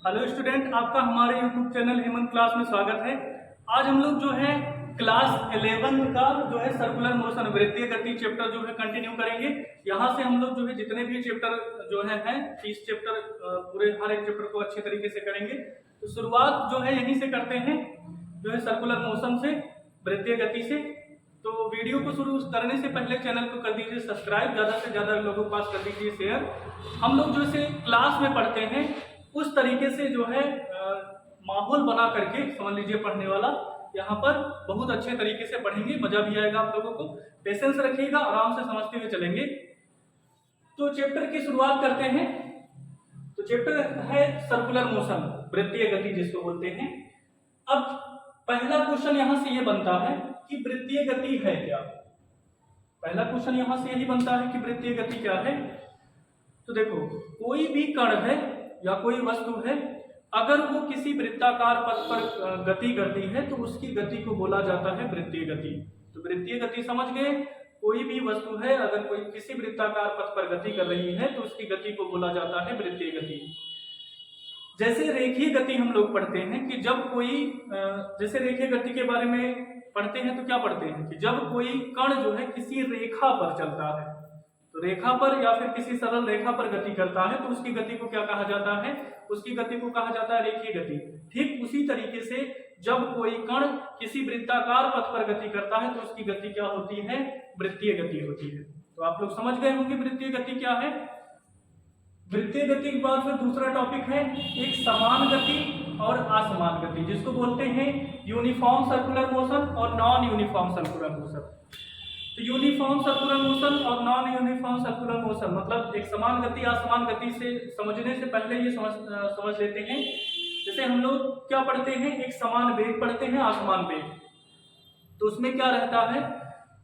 Hello student, आपका हमारे YouTube channel Hemant class में स्वागत है। आज हम लोग जो है क्लास 11 का जो है सर्कुलर मोशन वृत्तीय गति चैप्टर जो है कंटिन्यू करेंगे। यहाँ से हम लोग जो है जितने भी चैप्टर जो है 30 चैप्टर पूरे हर एक चैप्टर को अच्छे तरीके से करेंगे। तो शुरुआत जो है यहीं से करते हैं, जो है सर्कुलर मोशन से, वृत्तीय गति से। तो वीडियो को शुरू करने से पहले चैनल को कर दीजिए सब्सक्राइब, ज़्यादा से ज़्यादा लोगों के पास कर दीजिए शेयर। हम लोग जो इसे क्लास में पढ़ते हैं उस तरीके से जो है माहौल बना करके समझ लीजिए पढ़ने वाला, यहाँ पर बहुत अच्छे तरीके से पढ़ेंगे, मजा भी आएगा आप लोगों को। पेशेंस रखिएगा, आराम से समझते हुए चलेंगे। तो चैप्टर की शुरुआत करते हैं। तो चैप्टर है सर्कुलर मोशन, वृत्तीय गति जिसको बोलते हैं। अब पहला क्वेश्चन यहां से ये बनता है कि वृत्तीय गति है क्या। पहला क्वेश्चन यहां से यही बनता है कि वृत्तीय गति क्या है। तो देखो, कोई भी कण है या कोई वस्तु है, अगर वो किसी वृत्ताकार पथ पर गति करती है तो उसकी गति को बोला जाता है वृत्तीय गति। तो वृत्तीय गति समझ गए, कोई भी वस्तु है अगर कोई किसी वृत्ताकार पथ पर गति कर रही है तो उसकी गति को बोला जाता है वृत्तीय गति। जैसे रेखीय गति हम लोग पढ़ते हैं कि जब कोई जैसे रेखीय गति के बारे में पढ़ते हैं तो क्या पढ़ते हैं कि जब कोई कण जो है किसी रेखा पर चलता है, तो रेखा पर या फिर किसी सरल रेखा पर गति करता है तो उसकी गति को क्या कहा जाता है, उसकी गति को कहा जाता है रेखीय गति। ठीक उसी तरीके से जब कोई कण किसी वृत्ताकार पथ पर गति करता है तो उसकी गति क्या होती है, वृत्तीय गति होती है। तो आप लोग समझ गए होंगे वृत्तीय गति क्या है। वृत्तीय गति के बाद फिर दूसरा टॉपिक है एक समान गति और असमान गति, जिसको बोलते हैं यूनिफॉर्म सर्कुलर मोशन और नॉन यूनिफॉर्म सर्कुलर मोशन। तो यूनिफॉर्म सर्कुलर मोशन और नॉन यूनिफॉर्म सर्कुलर मोशन मतलब एक समान गति असमान गति से समझने से पहले ये समझ लेते हैं। जैसे हम लोग क्या पढ़ते हैं, एक समान वेग पढ़ते हैं, असमान वेग। तो उसमें क्या रहता है,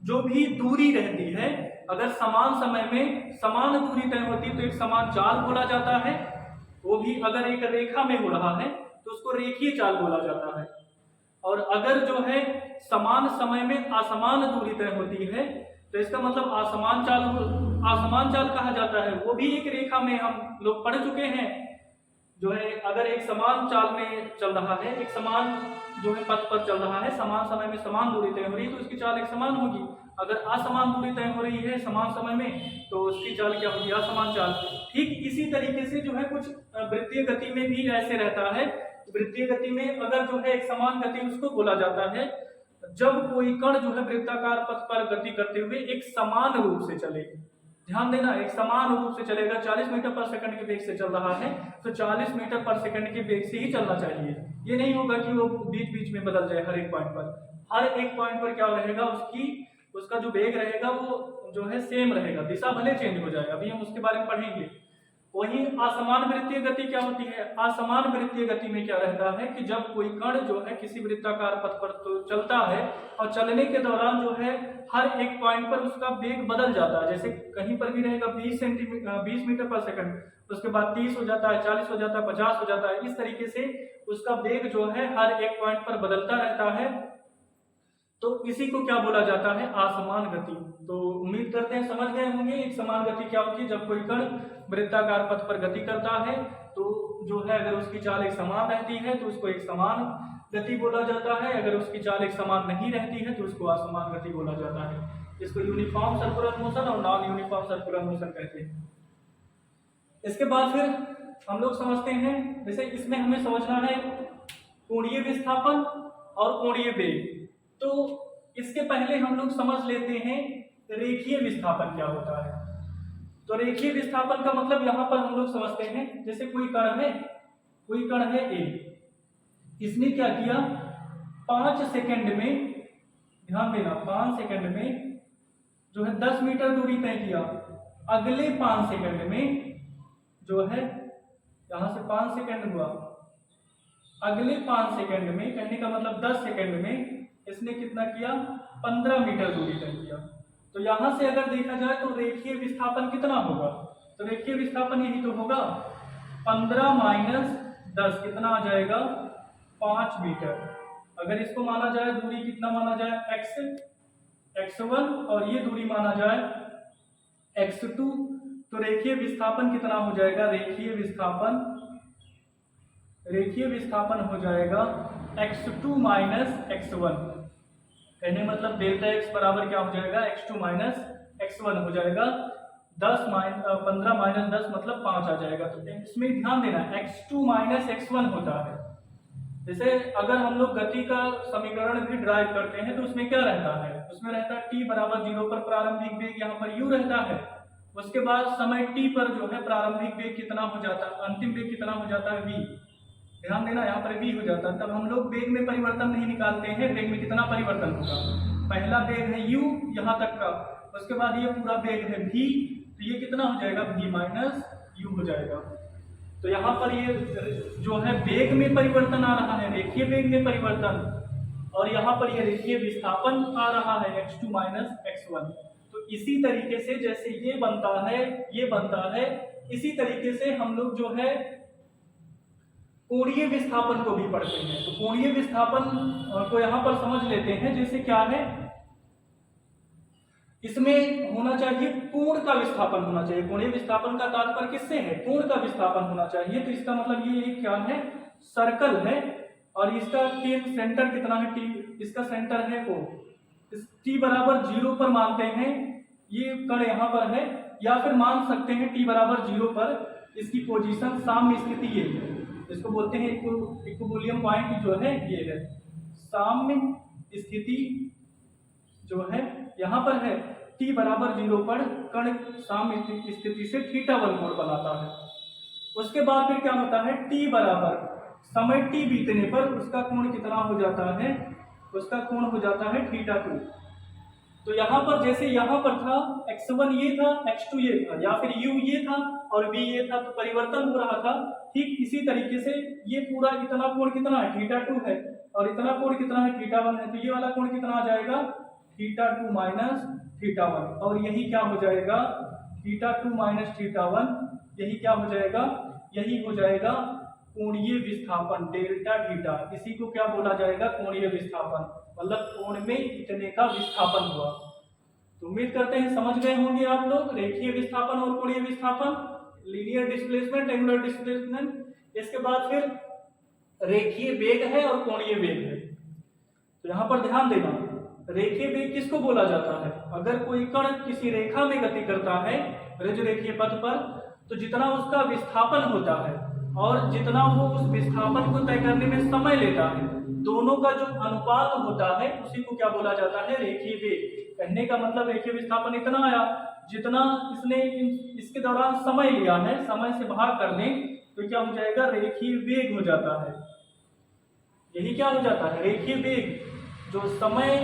जो भी दूरी रहती है अगर समान समय में समान दूरी तय होती है तो एक समान चाल बोला जाता है। वो भी अगर एक रेखा में हो रहा है तो उसको रेखीय चाल बोला जाता है। और अगर जो है समान समय में असमान दूरी तय होती है तो इसका मतलब असमान चाल कहा जाता है। वो भी एक रेखा में हम लोग पढ़ चुके हैं, जो है अगर एक समान चाल में चल रहा है, एक समान जो है पथ पर चल रहा है, समान समय में समान दूरी तय हो रही है तो उसकी चाल एक समान होगी। अगर असमान दूरी तय हो रही है समान समय में तो उसकी चाल क्या होगी, असमान चाल। ठीक इसी तरीके से जो है कुछ वृत्तीय गति में भी ऐसे रहता है। वृत्तीय गति में अगर जो है एक समान गति उसको बोला जाता है जब कोई कण जो है वृत्ताकार पथ पर गति करते हुए एक समान रूप से चले। ध्यान देना, एक समान रूप से चलेगा। 40 मीटर पर सेकंड के वेग से चल रहा है तो 40 मीटर पर सेकंड के वेग से ही चलना चाहिए। ये नहीं होगा कि वो बीच बीच में बदल जाए। हर एक पॉइंट पर क्या रहेगा, उसका जो वेग रहेगा वो जो है सेम रहेगा, दिशा भले चेंज हो जाए, अभी हम उसके बारे में पढ़ेंगे। वहीं असमान वृत्तीय गति क्या होती है। असमान वृत्तीय गति में क्या रहता है कि जब कोई कण जो है किसी वृत्ताकार पथ पर तो चलता है और चलने के दौरान जो है हर एक पॉइंट पर उसका वेग बदल जाता है। जैसे कहीं पर भी रहेगा 20 मीटर पर सेकंड, उसके बाद 30 हो जाता है, 40 हो जाता है, 50 हो जाता है। इस तरीके से उसका वेग जो है हर एक पॉइंट पर बदलता रहता है। तो इसी को क्या बोला जाता है, असमान गति। तो उम्मीद करते हैं समझ गए होंगे एक समान गति क्या होती है। जब कोई कण वृत्ताकार पथ पर गति करता है तो जो है अगर उसकी चाल एक समान रहती है तो उसको एक समान गति बोला जाता है। अगर उसकी चाल एक समान नहीं रहती है तो उसको असमान गति बोला जाता है। इसको यूनिफॉर्म सर्कुलर मोशन और नॉन यूनिफॉर्म सर्कुलर मोशन कहते हैं। इसके बाद फिर हम लोग समझते हैं, जैसे इसमें हमें समझना है कोणीय विस्थापन और कोणीय वेग। तो इसके पहले हम लोग समझ लेते हैं रेखीय विस्थापन क्या होता है। तो रेखीय विस्थापन का मतलब यहाँ पर हम लोग समझते हैं, जैसे कोई कण है ए, इसने क्या किया 5 सेकंड में, ध्यान देना 5 सेकंड में जो है 10 मीटर दूरी तय किया। अगले 5 सेकंड में जो है यहां से 5 सेकंड हुआ, अगले 5 सेकंड में कहने का मतलब 10 सेकंड में इसने कितना किया, 15 मीटर दूरी तय किया। तो यहां से अगर देखा जाए तो रेखीय विस्थापन कितना होगा, तो रेखीय विस्थापन यही तो होगा 15 माइनस 10 कितना आ जाएगा, 5 मीटर। अगर इसको माना जाए दूरी कितना माना जाए, x1 और ये दूरी माना जाए x2, तो रेखीय विस्थापन कितना हो जाएगा, रेखीय विस्थापन रेखीय विस्थापन हो जाएगा x2 माइनस x1। कहने मतलब डेल्टा x बराबर क्या हो जाएगा, x2 माइनस x1 हो जाएगा। 15 माइनस 10 मतलब 5 आ जाएगा। तो इसमें ध्यान देना, x2 माइनस x1 होता है। जैसे अगर हम लोग गति का समीकरण भी ड्राइव करते हैं तो उसमें क्या रहता है, उसमें रहता है t बराबर 0 पर प्रारंभिक वेग, यहाँ पर u रहता है। उसके बाद समय t पर जो है प्रारंभिक वेग कितना हो जाता है, अंतिम वेग कितना हो जाता है, v। ध्यान देना, यहाँ पर v हो जाता है। तब हम लोग वेग में परिवर्तन नहीं निकालते हैं, वेग में कितना परिवर्तन होगा। पहला वेग है u यहाँ तक का, उसके बाद ये पूरा वेग है v, तो ये कितना हो जाएगा, v माइनस u हो जाएगा। तो यहाँ पर ये जो है वेग में परिवर्तन आ रहा है, रेखीय वेग में परिवर्तन, और यहाँ पर ये रेखीय विस्थापन आ रहा है x2 माइनस x1। तो इसी तरीके से जैसे ये बनता है, ये बनता है, इसी तरीके से हम लोग जो है कोणीय विस्थापन को भी पढ़ते हैं। तो कोणीय विस्थापन को यहाँ पर समझ लेते हैं। जैसे क्या है, इसमें होना चाहिए कोण का विस्थापन होना चाहिए। कोणीय विस्थापन का तात्पर्य किससे है, कोण का विस्थापन होना चाहिए। तो इसका मतलब ये क्या है, सर्कल है, और इसका केंद्र सेंटर कितना है, टी, इसका सेंटर है O। इस t बराबर 0 पर मानते हैं, ये कण यहाँ पर है, या फिर मान सकते हैं t बराबर 0 पर इसकी पोजीशन साम्य स्थिति ये है, इसको बोलते हैं इक्विलिब्रियम पॉइंट जो है ये है। साम्य स्थिति जो है यहाँ पर है, t बराबर 0 पर कण साम्य स्थिति से θ1 कोण बनाता है। उसके बाद फिर क्या होता है, t बराबर समय t बीतने पर उसका कोण कितना हो जाता है, उसका कोण हो जाता है θ2। तो यहाँ पर जैसे यहाँ पर था x1 ये था, x2 ये था, या फिर u ये था और v ये था, तो परिवर्तन हो रहा था। ठीक इसी तरीके से ये पूरा इतना कोण कितना है, θ2 है, और इतना कोण कितना है, θ1 है। तो ये वाला कोण कितना आ जाएगा, θ2 माइनस θ1, और यही क्या हो जाएगा, θ2 माइनस θ1, यही क्या हो जाएगा, यही हो जाएगा कोणीय विस्थापन डेल्टा थीटा। इसी को क्या बोला जाएगा, कोणीय विस्थापन, मतलब कोण में इतने का विस्थापन हुआ। तो उम्मीद करते हैं समझ गए होंगे आप लोग रेखीय विस्थापन और कोणीय विस्थापन, लीनियर डिस्प्लेसमेंट, एंगुलर डिस्प्लेसमेंट। इसके बाद फिर रेखीय वेग है और कोणीय वेग है। तो यहाँ पर ध्यान देना, रेखीय वेग किसको बोला जाता है, अगर कोई कण किसी रेखा में गति करता है रज रेखीय पथ पर, तो जितना उसका विस्थापन होता है और जितना वो उस विस्थापन को तय करने में समय लेता है, दोनों का जो अनुपात होता है उसी को क्या बोला जाता है, रेखीय वेग। कहने का मतलब रेखीय विस्थापन इतना आया जितना इसने इसके दौरान समय लिया है, समय से भाग कर दें तो क्या हो जाएगा, रेखीय वेग हो जाता है। यही क्या हो जाता है, रेखीय वेग। जो समय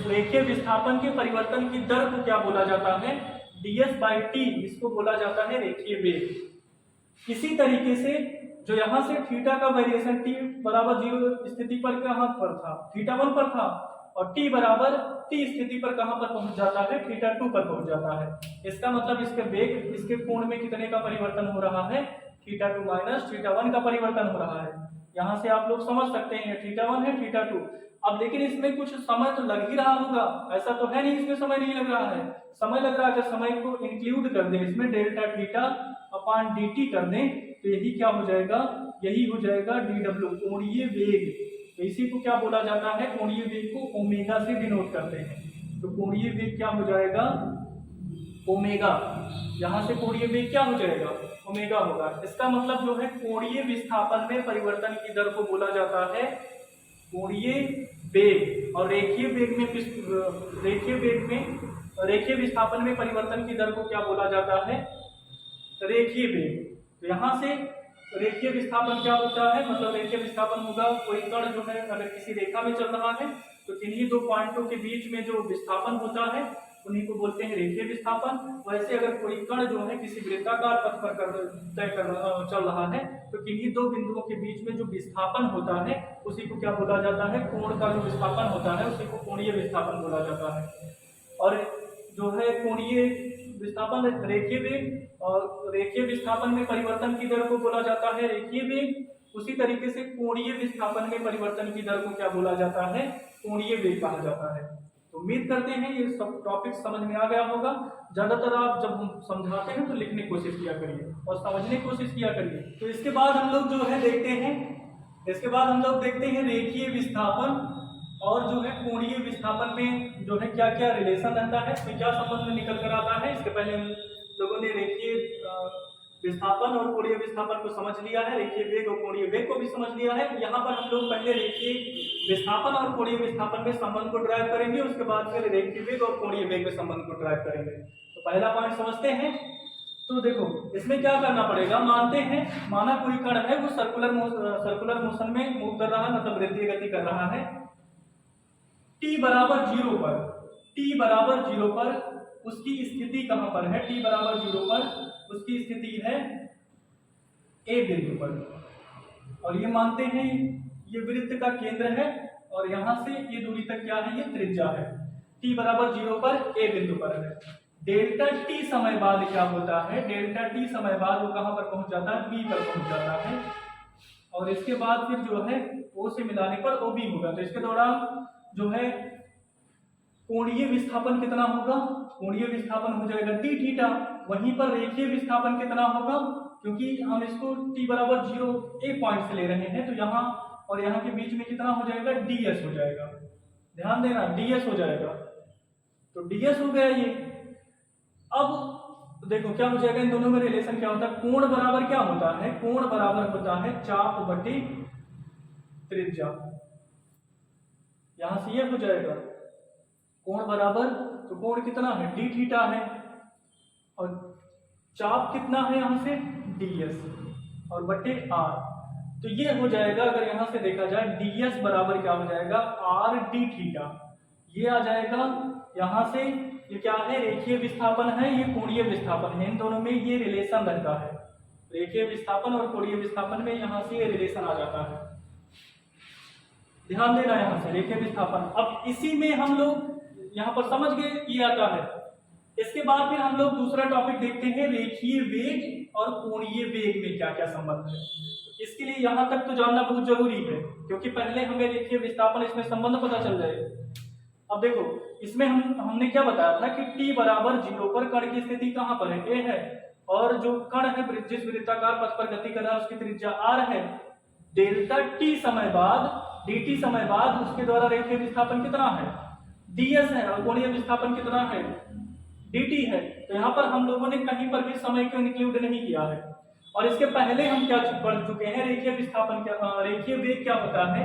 रेखीय विस्थापन के परिवर्तन की दर को क्या बोला जाता है, ds/t, इसको बोला जाता है रेखीय वेग। इसी तरीके से जो यहाँ से थीटा का वेरिएशन t बराबर 0 स्थिति पर कहाँ पर था, θ1 पर था, और t बराबर t स्थिति पर कहाँ पर पहुंच जाता है, θ2 पर पहुंच जाता है। इसका मतलब इसके वेग, इसके कोण में कितने का परिवर्तन हो रहा है, θ2 माइनस θ1 का परिवर्तन हो रहा है। यहाँ से आप लोग समझ सकते हैं θ1 है θ2। अब लेकिन इसमें कुछ समय तो लग ही रहा होगा, ऐसा तो है नहीं इसमें समय नहीं लग रहा है, समय लग रहा है। अगर समय को इंक्लूड कर दें इसमें डेल्टा थीटा अपॉन dt कर दें तो यही क्या हो जाएगा, यही हो जाएगा dw, कोणीय वेग। तो इसी को क्या बोला जाता है, कोणीय वेग को ओमेगा से डिनोट करते हैं। तो कोणीय वेग क्या हो जाएगा, ओमेगा। यहाँ से कोणीय वेग क्या हो जाएगा, ओमेगा होगा। इसका मतलब जो है कोणीय विस्थापन में परिवर्तन की दर को बोला जाता है कोणीय वेग, और रेखीय वेग में रेखीय विस्थापन में परिवर्तन की दर को क्या बोला जाता है, रेखीय वेग। तो यहाँ से रेखीय विस्थापन क्या होता है, मतलब रेखीय विस्थापन होगा, कोई कण जो है अगर किसी रेखा में चल रहा है तो किन्हीं दो पॉइंटों के बीच में जो विस्थापन होता है उन्हीं को बोलते हैं रेखीय विस्थापन। वैसे अगर कोई कण जो है किसी वृत्ताकार पथ पर चल रहा है तो किन्हीं दो बिंदुओं के बीच में जो विस्थापन होता है उसी को क्या बोला जाता है, कोण का जो विस्थापन होता है उसी को कोणीय विस्थापन बोला जाता है। और जो है कोणीय विस्थापन रेखीय वेग, और रेखीय विस्थापन में परिवर्तन की दर को बोला जाता है रेखीय वेग। उसी तरीके से कोणीय विस्थापन में परिवर्तन की दर को क्या बोला जाता है, कोणीय वेग कहा जाता है। तो उम्मीद करते हैं ये सब टॉपिक समझ में आ गया होगा। ज्यादातर आप जब हम समझाते हैं तो लिखने की कोशिश किया करिए और समझने की कोशिश किया करिए। तो इसके बाद हम लोग जो है देखते हैं इसके बाद हम लोग देखते हैं रेखीय विस्थापन और जो है कोणीय विस्थापन में जो है क्या क्या रिलेशन रहता है, इसमें क्या संबंध निकल कर आता है। इसके पहले हम लोगों ने रेखीय विस्थापन और कोणीय विस्थापन को समझ लिया है, रेखीय वेग और कोणीय वेग को भी समझ लिया है। यहाँ पर हम लोग पहले रेखीय विस्थापन और कोणीय विस्थापन में संबंध को ड्राइव करेंगे, उसके बाद फिर रेखीय वेग और कोणीय वेग में संबंध को ड्राइव करेंगे। तो पहला पॉइंट समझते हैं। तो देखो इसमें क्या करना पड़ेगा, मानते हैं माना कोई कण है वो सर्कुलर मोशन में मूव कर रहा है, मतलब वृत्तीय गति कर रहा है। t बराबर 0 पर उसकी स्थिति कहां पर है, t बराबर 0 पर उसकी स्थिति है a बिंदु पर, और ये मानते हैं ये वृत्त का केंद्र है और यहां से ये दूरी तक क्या है, ये त्रिज्या है। t बराबर 0 पर a बिंदु पर है। डेल्टा t समय बाद क्या होता है, डेल्टा t समय बाद वो कहां पर पहुंच जाता है, b पर पहुंच जाता है, और इसके बाद फिर जो है o से मिलाने पर OB होगा। तो इसके दौरान जो है कोणीय विस्थापन कितना होगा, कोणीय विस्थापन हो जाएगा d थीटा। वहीं पर रेखीय विस्थापन कितना होगा, क्योंकि हम इसको t बराबर 0 एक पॉइंट से ले रहे हैं, तो यहाँ और यहाँ के बीच में कितना हो जाएगा, ds हो जाएगा। ध्यान देना ds हो जाएगा, तो ds हो गया ये। अब देखो क्या हो जाएगा, इन दोनों में रिलेशन क्या होता है, कोण बराबर क्या होता है, कोण बराबर होता है चाप बटे त्रिज्या। यहां से ये हो जाएगा कोण बराबर, तो कोण कितना है, d थीटा है, और चाप कितना है यहां से ds, और बटे r। तो ये हो जाएगा, अगर यहां से देखा जाए ds बराबर क्या हो जाएगा, r d थीटा। ये आ जाएगा यहां से, ये क्या है, रेखीय विस्थापन है, ये कोणीय विस्थापन है, इन दोनों में ये रिलेशन रहता है। रेखीय विस्थापन और कोणीय विस्थापन में यहां से ये रिलेशन आ जाता है। ध्यान देना यहां से रेखीय विस्थापन। अब इसी में हम लोग यहाँ पर समझ गए ये आता है। इसके बाद फिर हम लोग दूसरा टॉपिक देखते हैं, रेखीय वेग और कोणीय वेग में क्या क्या संबंध है। इसके लिए यहाँ तक तो जानना बहुत जरूरी है, क्योंकि पहले हमें रेखीय विस्थापन इसमें संबंध पता चल जाएगा। अब देखो इसमें हमने क्या बताया था कि t बराबर 0 पर कण की स्थिति कहां पर है, a है, और जो कण है जिस वृत्ताकार पथ पर गति कर रहा है उसकी त्रिज्या r है। डेल्टा t समय बाद dt समय बाद उसके द्वारा रेखीय विस्थापन कितना है, ds है, और कोणीय विस्थापन कितना है, dt है। तो यहाँ पर हम लोगों ने कहीं पर भी समय को इंक्लूड नहीं किया है। और इसके पहले हम क्या पढ़ चुके हैं, रेखीय विस्थापन क्या, रेखीय वेग क्या होता है,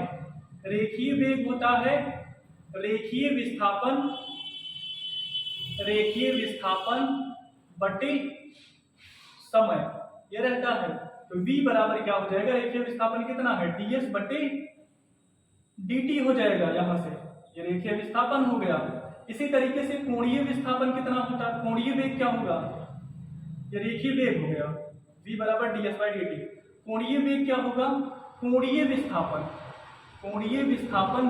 रेखीय वेग होता है रेखीय विस्थापन बटे समय, ये रहता है। तो v बराबर क्या हो जाएगा, रेखीय विस्थापन कितना है, ds बटे dt हो जाएगा। यहां से ये रेखीय विस्थापन हो गया। इसी तरीके से कोणीय विस्थापन कितना होता है, कोणीय वेग क्या होगा, ये रेखीय वेग हो गया, v बराबर ds बाई dt। कोणीय वेग क्या होगा, कोणीय विस्थापन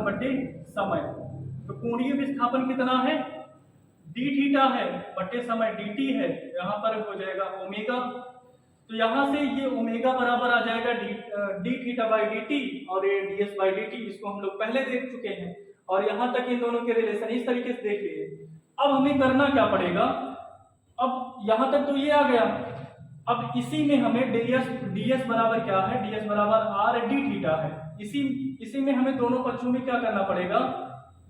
बटे समय। तो कोणीय विस्थापन कितना है, d थीटा है, बटे समय dt है, यहाँ पर हो जाएगा ओमेगा। तो यहाँ से ये ओमेगा बराबर आ जाएगा d थीटा बाई dt, और ये ds बाई dt, इसको हम लोग पहले देख चुके हैं। और यहाँ तक इन दोनों के रिलेशन इस तरीके से देख लिए। अब हमें करना क्या पड़ेगा, अब यहाँ तक तो ये आ गया। अब इसी में हमें ds बराबर क्या है, ds बराबर r d थीटा है। इसी में हमें दोनों पक्षों में क्या करना पड़ेगा,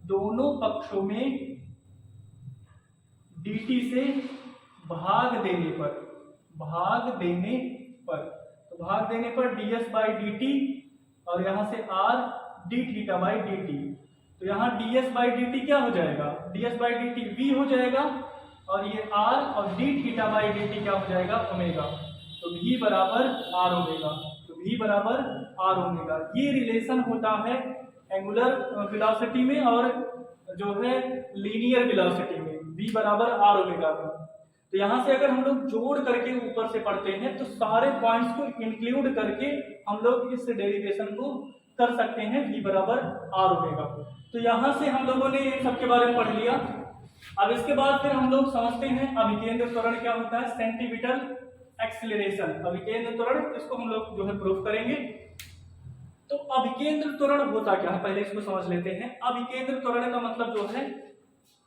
दोनों पक्षों में dt से भाग देने पर तो भाग देने पर ds बाई dt, और यहाँ से r d theta by dt। तो यहाँ ds बाई dt क्या हो जाएगा, ds बाई dt v हो जाएगा, और ये r और d थीटा बाई dt क्या हो जाएगा, ओमेगा। तो v बराबर r ओमेगा। ये रिलेशन होता है एंगुलर वेलोसिटी में और जो है लीनियर वेलोसिटी में, v बराबर r ओमेगा का। तो यहाँ से अगर हम लोग जोड़ करके ऊपर से पढ़ते हैं तो सारे पॉइंट्स को इंक्लूड करके हम लोग इस डेरिवेशन को कर सकते हैं, v बराबर r ओमेगा। तो यहाँ से हम लोगों ने इन सब के बारे में पढ़ लिया। अब इसके बाद फिर हम लोग समझते हैं अभिकेंद्र त्वरण क्या होता है, सेंटीमीटर एक्सीलरेशन, अभिकेंद्र त्वरण, इसको हम लोग जो है प्रूफ करेंगे। तो अभिकेंद्र त्वरण होता क्या है, पहले इसको समझ लेते हैं। अभिकेंद्र त्वरण का मतलब जो है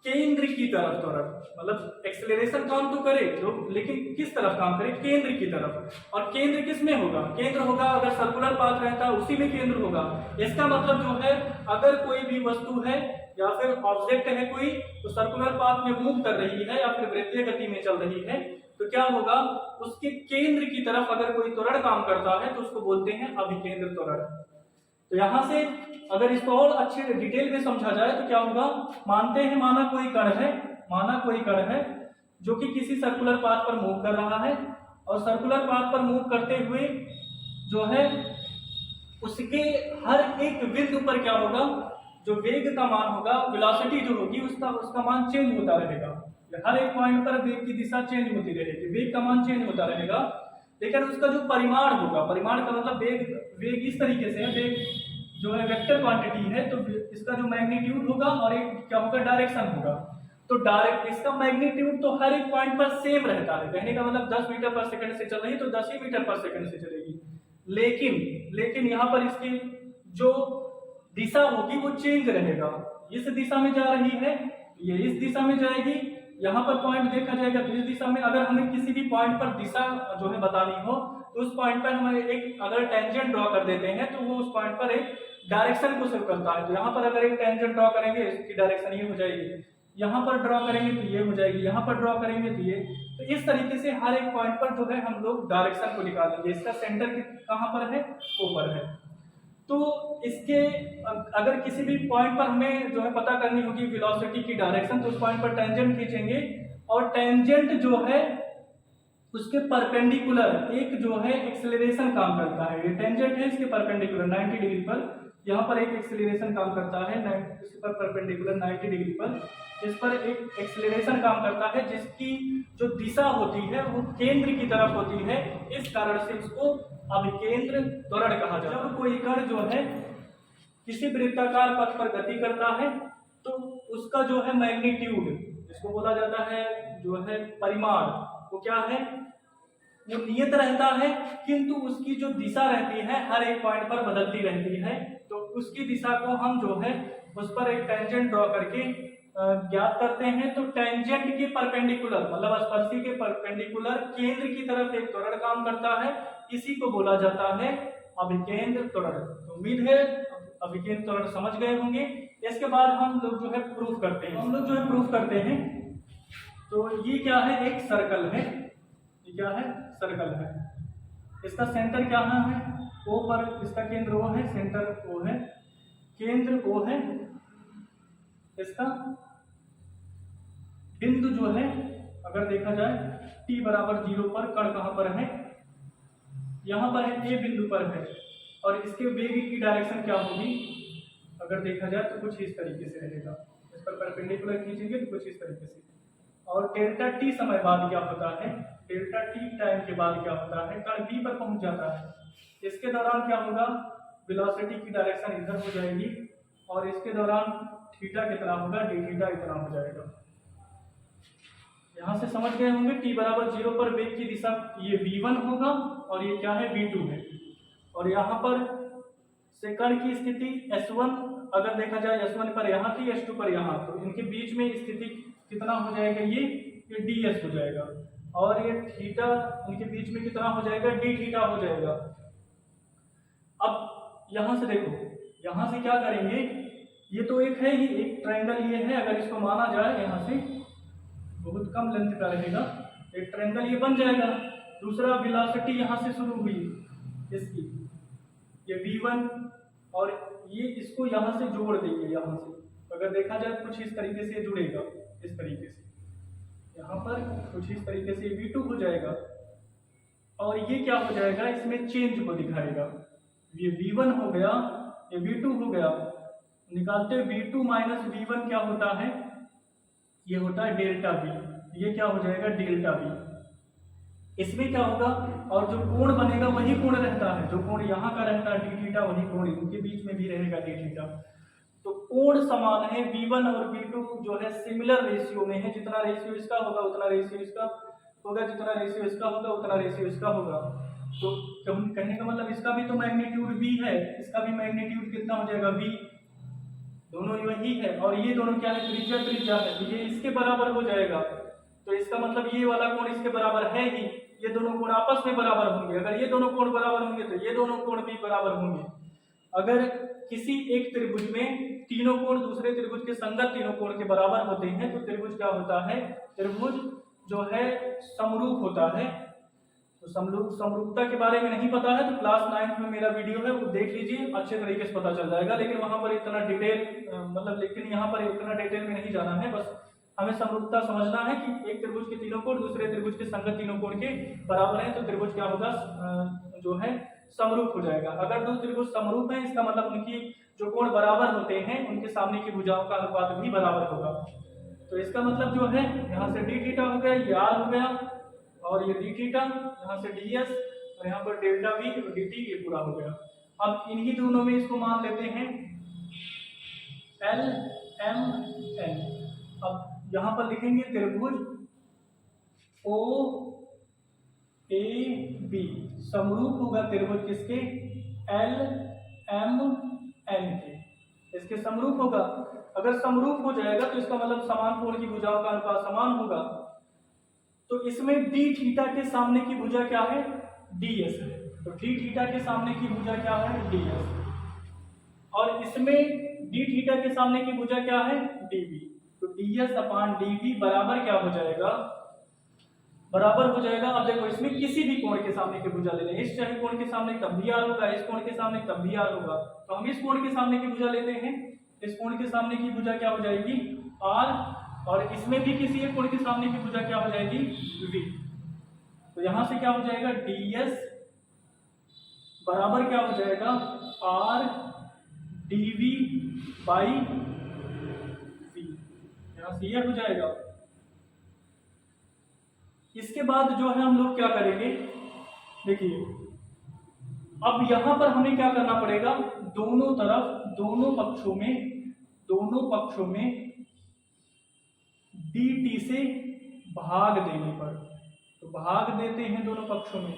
केंद्र की तरफ त्वरण, मतलब एक्सेलरेशन काम तो करे जो, लेकिन किस तरफ काम करे, केंद्र की तरफ। और केंद्र किस में होगा, केंद्र होगा अगर सर्कुलर पाथ रहता है उसी में केंद्र होगा। इसका मतलब जो है अगर कोई भी वस्तु है या फिर ऑब्जेक्ट है कोई, तो सर्कुलर पाथ में मूव कर रही है या फिर वृत्तीय गति में चल रही है, तो क्या होगा, उसके केंद्र की तरफ अगर कोई त्वरण काम करता है तो उसको बोलते हैं अभिकेंद्र त्वरण। तो यहां से अगर इसको और अच्छे डिटेल में समझा जाए तो क्या होगा, मानते हैं माना कोई कण है जो कि किसी सर्कुलर पाथ पर मूव कर रहा है, और सर्कुलर पाथ पर मूव करते हुए जो है उसके हर एक बिंदु पर क्या होगा, जो वेग का मान होगा, वेलोसिटी जो होगी उसका मान चेंज होता रहेगा। हर एक पॉइंट पर वेग की दिशा चेंज होती रहेगी, वेग का मान चेंज होता रहेगा, लेकिन उसका जो परिमाण होगा, परिमाण का मतलब वेग इस तरीके से है, वेग जो है वेक्टर क्वांटिटी है, तो इसका जो मैग्नीट्यूड होगा और एक क्या होगा, डायरेक्शन होगा। तो डायरेक्ट इसका मैग्नीट्यूड तो हर एक पॉइंट पर सेम रहता है, कहने का मतलब 10 मीटर पर सेकंड से चल रही है तो 10 ही मीटर पर सेकंड से चलेगी, लेकिन यहाँ पर इसकी जो दिशा होगी वो चेंज रहेगा। इस दिशा में जा रही है, ये इस दिशा में जाएगी, यहाँ पर पॉइंट देखा जाएगा तो इस दिशा में। अगर हमें किसी भी पॉइंट पर दिशा जो है बतानी हो तो उस पॉइंट पर हम एक अगर टेंजेंट ड्रॉ कर देते हैं तो वो उस पॉइंट पर एक डायरेक्शन को सर्व करता है। तो यहाँ पर अगर एक टेंजेंट ड्रॉ करेंगे इसकी डायरेक्शन ये हो जाएगी, यहाँ पर ड्रॉ करेंगे तो ये हो जाएगी, यहाँ पर ड्रॉ करेंगे तो ये। तो इस तरीके से हर एक पॉइंट पर जो है हम लोग डायरेक्शन को निकालेंगे। इसका सेंटर कहाँ पर है, ऊपर है। तो इसके अगर किसी भी पॉइंट पर हमें जो है पता करनी होगी वेलोसिटी की डायरेक्शन, तो उस पॉइंट पर टेंजेंट खींचेंगे और टेंजेंट जो है उसके परपेंडिकुलर एक जो है एक्सेलरेशन काम करता है। ये टेंजेंट है इसके परपेंडिकुलर 90 डिग्री पर, यहाँ पर एक एक्सेलरेशन काम करता है इसके पर परपेंडिकुलर 90 डिग्री पर, इस पर एक एक्सेलरेशन काम करता है जिसकी जो दिशा होती है वो केंद्र की तरफ होती है। इस कारण से इसको अभिकेंद्र त्वरण कहा जाता है। जब कोई कण जो है किसी वृत्ताकार पथ पर गति करता है तो उसका जो है मैग्नीट्यूड, जिसको बोला जाता है जो है परिमाण, वो क्या है, वो नियत रहता है, किंतु उसकी जो दिशा रहती है हर एक पॉइंट पर बदलती रहती है। तो उसकी दिशा को हम जो है उस पर एक टेंजेंट ड्रॉ करके ज्ञात करते हैं। तो टेंजेंट के परपेंडिकुलर मतलब स्पर्शी के परपेंडिकुलर केंद्र की तरफ एक त्वरण काम करता है, इसी को बोला जाता है अभिकेंद्र त्वरण। तो उम्मीद है अभिकेंद्र त्वरण समझ गए होंगे। इसके बाद हम लोग जो है प्रूफ करते हैं, तो ये क्या है, एक सर्कल है, ये क्या है, सर्कल है। इसका सेंटर क्या है, ओ पर, इसका केंद्र ओ है, सेंटर ओ है, केंद्र ओ है। इसका बिंदु जो है अगर देखा जाए t बराबर 0 पर कण कहां पर है, यहां पर है, ए बिंदु पर है। और इसके वेग की डायरेक्शन क्या होगी अगर देखा जाए तो कुछ इस तरीके से रहेगा। इस पर परपेंडिकुलर खींचेंगे तो कुछ इस तरीके से। और डेल्टा टी समय बाद क्या होता है, डेल्टा टी टाइम के बाद क्या होता है, कण बी पर पहुंच जाता है। इसके दौरान क्या होगा, वेलोसिटी की डायरेक्शन इधर हो जाएगी और इसके दौरान थीटा कितना होगा, डी थीटा इतना हो जाएगा। यहां से समझ गए होंगे t बराबर 0 पर वेग की दिशा ये v1 होगा और ये क्या है, v2 है। और यहाँ पर से कण की स्थिति s1 अगर देखा जाए s1 पर यहाँ थी, s2 पर यहाँ, तो इनके बीच में स्थिति कितना हो जाएगा, ये ds हो जाएगा। और ये थीटा इनके बीच में कितना हो जाएगा, d थीटा हो जाएगा। अब यहाँ से देखो, यहाँ से क्या करेंगे, ये तो एक है ही, एक ट्रायंगल ये है, अगर इसको माना जाए यहाँ से बहुत कम लेंथ का रहेगा, एक ट्रायंगल ये बन जाएगा। दूसरा वेलोसिटी यहाँ से शुरू हुई इसकी, ये v1 और ये इसको यहाँ से जोड़ देंगे। यहाँ से अगर देखा जाए कुछ इस तरीके से जुड़ेगा, इस तरीके से यहाँ पर कुछ इस तरीके से v2 हो जाएगा। और ये क्या हो जाएगा, इसमें चेंज को दिखाएगा। ये v1 हो गया, ये v2 हो गया, निकालते v2 माइनस v1 क्या होता है, ये होता है डेल्टा v। ये क्या हो जाएगा, डेल्टा v। इसमें क्या होगा, और जो कोण बनेगा वही कोण रहता है, जो कोण यहाँ का रहता है डी थीटा, वही कोण इनके बीच में भी रहेगा डी थीटा। तो कोण समान है, v1 और v2 जो है सिमिलर रेशियो में है, जितना रेशियो इसका होगा उतना रेशियो इसका होगा, जितना रेशियो इसका होगा उतना रेशियो इसका होगा। तो कहने का मतलब इसका भी तो मैग्नीट्यूड v है, इसका भी मैग्नीट्यूड कितना हो जाएगा, v। दोनों वही है और ये दोनों क्या है, त्रिज्या त्रिज्या है, तो ये इसके बराबर हो जाएगा। तो इसका मतलब ये वाला कोण इसके बराबर है ही, ये दोनों कोण आपस में बराबर होंगे। अगर ये दोनों कोण बराबर होंगे तो ये दोनों कोण भी बराबर होंगे। अगर किसी एक त्रिभुज में तीनों कोण दूसरे त्रिभुज के संगत तीनों कोण के बराबर होते हैं तो त्रिभुज क्या होता है, त्रिभुज जो है समरूप होता है। तो समरूपता के बारे में नहीं पता है तो क्लास 9th में मेरा वीडियो है वो देख लीजिए, अच्छे तरीके से पता चल जाएगा। लेकिन वहां पर इतना डिटेल लेकिन यहाँ पर इतना डिटेल में नहीं जाना है, बस हमें समरूपता समझना है कि एक त्रिभुज के तीनों कोण दूसरे त्रिभुज के संगत तीनों कोण के बराबर है तो त्रिभुज क्या होगा, जो है समरूप हो जाएगा। अगर दो त्रिभुज समरूप है इसका मतलब उनकी जो कोण बराबर होते हैं उनके सामने की भुजाओं का अनुपात भी बराबर होगा। तो इसका मतलब जो है यहाँ से डी थीटा हो गया, ये आर हो गया और ये डी थीटा, यहाँ से डी एस और यहाँ पर डेल्टा वी और डी टी, ये पूरा हो गया। अब इन्हीं दोनों में इसको मान लेते हैं एल एम एन। अब यहाँ पर लिखेंगे त्रिभुज ओ ए बी समरूप होगा त्रिभुज किसके, एल एम एन के, इसके समरूप होगा। अगर समरूप हो जाएगा तो इसका मतलब समान कोण की भुजाओं का अनुपात समान होगा। तो इसमें डी थीटा के सामने की भुजा क्या है, डी एस है, तो डी थीटा के सामने की भुजा क्या है, डी एस, और इसमें डी थीटा के सामने की भुजा क्या है, डी बी। तो D S upon D B बराबर क्या हो जाएगा, बराबर हो जाएगा। अब देखो इसमें किसी भी कोण के सामने की भुजा ले लें, इस चाहे कोण के सामने तब भी आर होगा, इस कोण के सामने तब भी आर होगा। तो हम इस कोण के सामने की भुजा लेते हैं, इस कोण के सामने की भुजा क्या हो जाएगी, आर, और इसमें भी किसी एक कोण के सामने की भुजा क्या हो जाएगी, वी। तो यहां से क्या हो जाएगा, डी एस बराबर क्या हो जाएगा, R D we by V, यहां से यह हो जाएगा। इसके बाद जो है हम लोग क्या करेंगे, देखिए अब यहां पर हमें क्या करना पड़ेगा, दोनों तरफ दोनों पक्षों में डी टी से भाग देने पर, तो भाग देते हैं दोनों पक्षों में,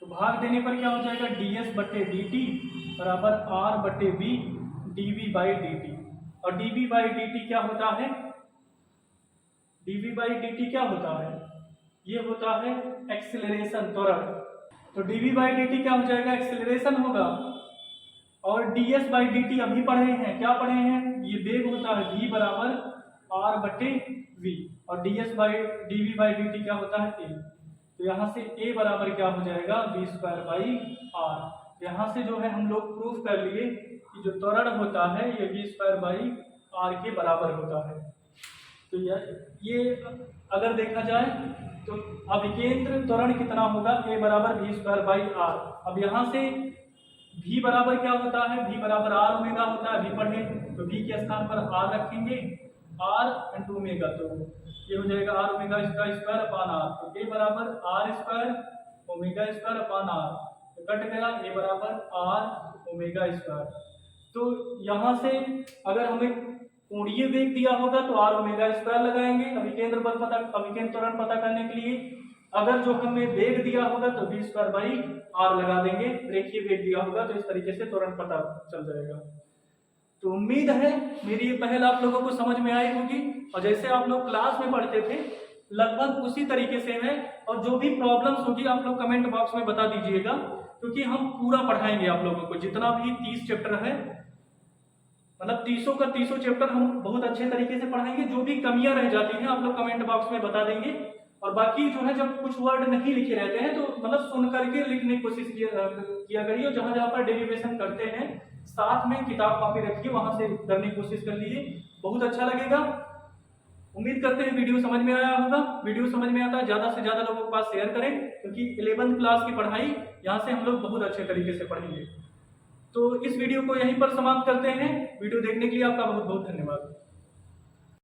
तो भाग देने पर क्या हो जाएगा, डी एस बटे डी टी बराबर आर बटे b d we by D t. और d we by D T क्या होता है, d we by D T क्या होता है, ये होता है एक्सेलरेशन, त्वरण। तो d we by D T क्या हो जाएगा, एक्सेलरेशन होगा। और D S by D t अभी पढ़े हैं, क्या पढ़े हैं, ये वेग होता है v बराबर आर बटे वी, और D S by D we by D T क्या होता है ए। तो यहाँ से ए बराबर क्या हो जाएगा, वी स्क्वायर बाई आर। यहाँ से जो है हम लोग प्रूफ कर लिए कि जो त्वरण होता है ये वी स्क्वायर बाई आर के बराबर होता है। तो ये अगर देखा जाए तो अभिकेंद्र त्वरण कितना होगा, ए बराबर वी स्क्वायर बाई आर। अब यहाँ से v बराबर क्या होता है, v बराबर आर ओमेगा होता है, v पढ़े तो v के स्थान पर r रखेंगे, r इंटू ओमेगा, तो ये हो जाएगा R omega square upon R. तो a बराबर R square omega square upon R, तो कट गया, a बराबर आर ओमेगा स्क्वायर। तो यहाँ से अगर हमें कोणीय वेग दिया होगा तो आर ओमेगा स्क्वायर लगाएंगे अभिकेंद्र त्वरण पता करने के लिए। अगर जो हमें वेग दिया होगा तो वी स्क्वायर बाई आर लगा देंगे, रेखीय वेग दिया होगा तो इस तरीके से त्वरण पता चल जाएगा। तो उम्मीद है मेरी ये पहल आप लोगों को समझ में आई होगी, और जैसे आप लोग क्लास में पढ़ते थे लगभग उसी तरीके से है। और जो भी प्रॉब्लम्स होगी आप लोग कमेंट बॉक्स में बता दीजिएगा, क्योंकि हम पूरा पढ़ाएंगे आप लोगों को, जितना भी 30 चैप्टर है, मतलब 30 का 30 चैप्टर हम बहुत अच्छे तरीके से पढ़ाएंगे। जो भी कमियां रह जाती हैं आप लोग कमेंट बॉक्स में बता देंगे। और बाकी जो है जब कुछ वर्ड नहीं लिखे रहते हैं तो मतलब सुन करके लिखने की कोशिश किया करिए। जहां जहां पर डेरिवेशन करते हैं साथ में किताब कॉपी रखिए, वहां से करने की कोशिश कर लीजिए, बहुत अच्छा लगेगा। उम्मीद करते हैं वीडियो समझ में आया होगा। वीडियो समझ में आता है ज्यादा से ज्यादा लोगों के पास शेयर करें, क्योंकि 11th क्लास की पढ़ाई यहाँ से हम लोग बहुत अच्छे तरीके से पढ़ेंगे। तो इस वीडियो को यहीं पर समाप्त करते हैं। वीडियो देखने के लिए आपका बहुत बहुत धन्यवाद।